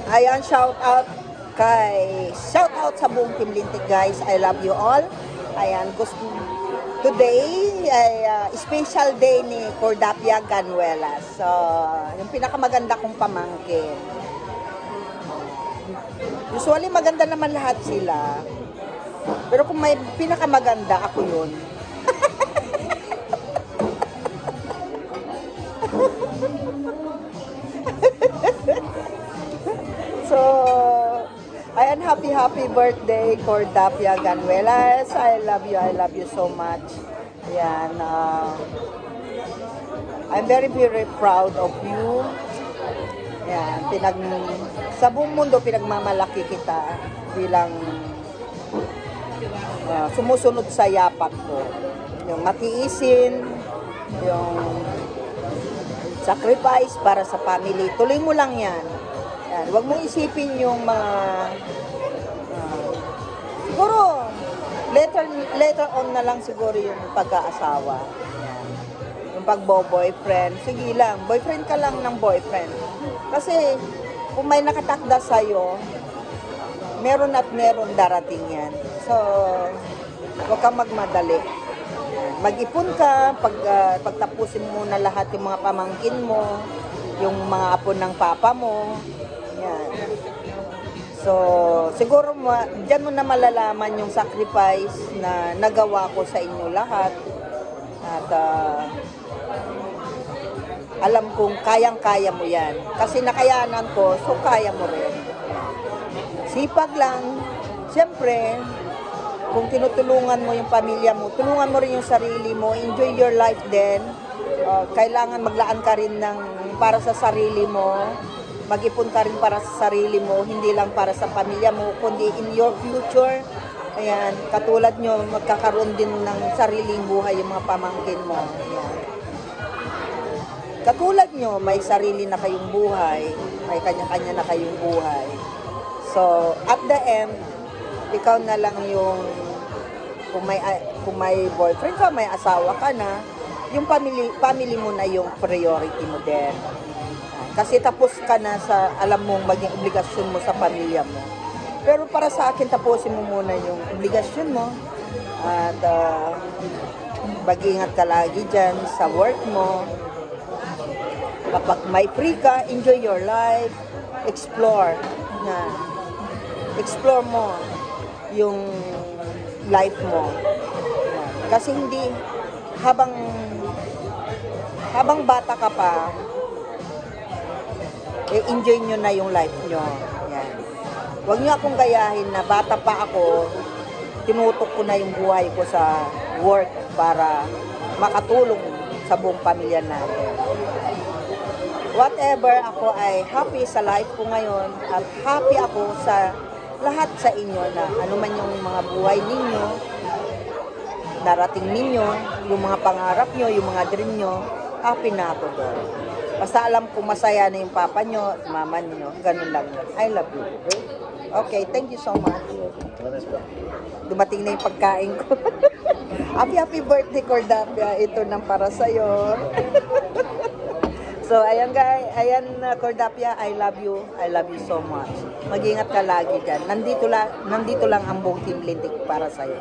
Ayan, shout out sa buong Team Lintik, guys. I love you all. Ayan, today ay special day ni Cordapia Ganuelas. So, yung pinakamaganda kong pamangkin. Usually maganda naman lahat sila. Pero kung may pinakamaganda, ako yun. So, ayan, happy birthday, Cordapia Ganuelas. I love you so much. Ayan, I'm very proud of you. Ayan, sa buong mundo, pinagmamalaki kita bilang sumusunod sa yapak ko. Yung matiisin, yung sacrifice para sa family. Tuloy mo lang yan. Yan. Huwag mong isipin yung mga siguro later on na lang siguro yung pag-aasawa. Yung pagbo-boyfriend. Sige lang, boyfriend ka lang ng boyfriend. Kasi kung may nakatakda sa'yo, meron at meron darating yan. So, huwag kang magmadali. Mag-ipon ka, pagtapusin mo na lahat yung mga pamangkin mo, yung mga apo ng papa mo. Yan. So, siguro diyan mo na malalaman yung sacrifice na nagawa ko sa inyo lahat. At alam kong kayang-kaya mo yan. Kasi nakayanan ko, so kaya mo rin. Sipag lang. Siyempre, kung tinutulungan mo yung pamilya mo, tulungan mo rin yung sarili mo, enjoy your life din. Kailangan maglaan ka rin para sa sarili mo, mag-ipon ka rin para sa sarili mo, hindi lang para sa pamilya mo, kundi in your future. Ayan, katulad nyo, magkakaroon din ng sariling buhay yung mga pamangkin mo. Ayan. Katulad nyo, may sarili na kayong buhay, may kanya-kanya na kayong buhay. So, at the end, ikaw na lang yung, kung may boyfriend ka, may asawa ka na, yung family mo na yung priority mo din. Kasi tapos ka na sa, alam mong maging obligasyon mo sa pamilya mo. Pero para sa akin, tapusin mo muna yung obligasyon mo. At mag-ingat ka lagi dyan sa work mo. Kapag may free ka, enjoy your life. Explore. Explore mo yung life mo. Kasi hindi, habang bata ka pa, enjoy nyo na yung life nyo. Yan. Huwag nyo akong gayahin na bata pa ako, tinutok ko na yung buhay ko sa work para makatulong sa buong pamilya natin. Whatever, ako ay happy sa life ko ngayon at happy ako sa lahat sa inyo na anuman yung mga buhay ninyo, narating ninyo, yung mga pangarap nyo, yung mga dream nyo, happy na ako doon. Basta alam ko masaya na yung papa nyo at mama nyo. Ganun lang yun. I love you. Okay, thank you so much. Dumating na yung pagkain ko. Happy birthday, Cordapia. Ito nang para sa'yo. So, ayan guys. Ayan, Cordapia, I love you. I love you so much. Mag-ingat ka lagi dyan. Nandito lang ang buong Team Lintik para sa'yo.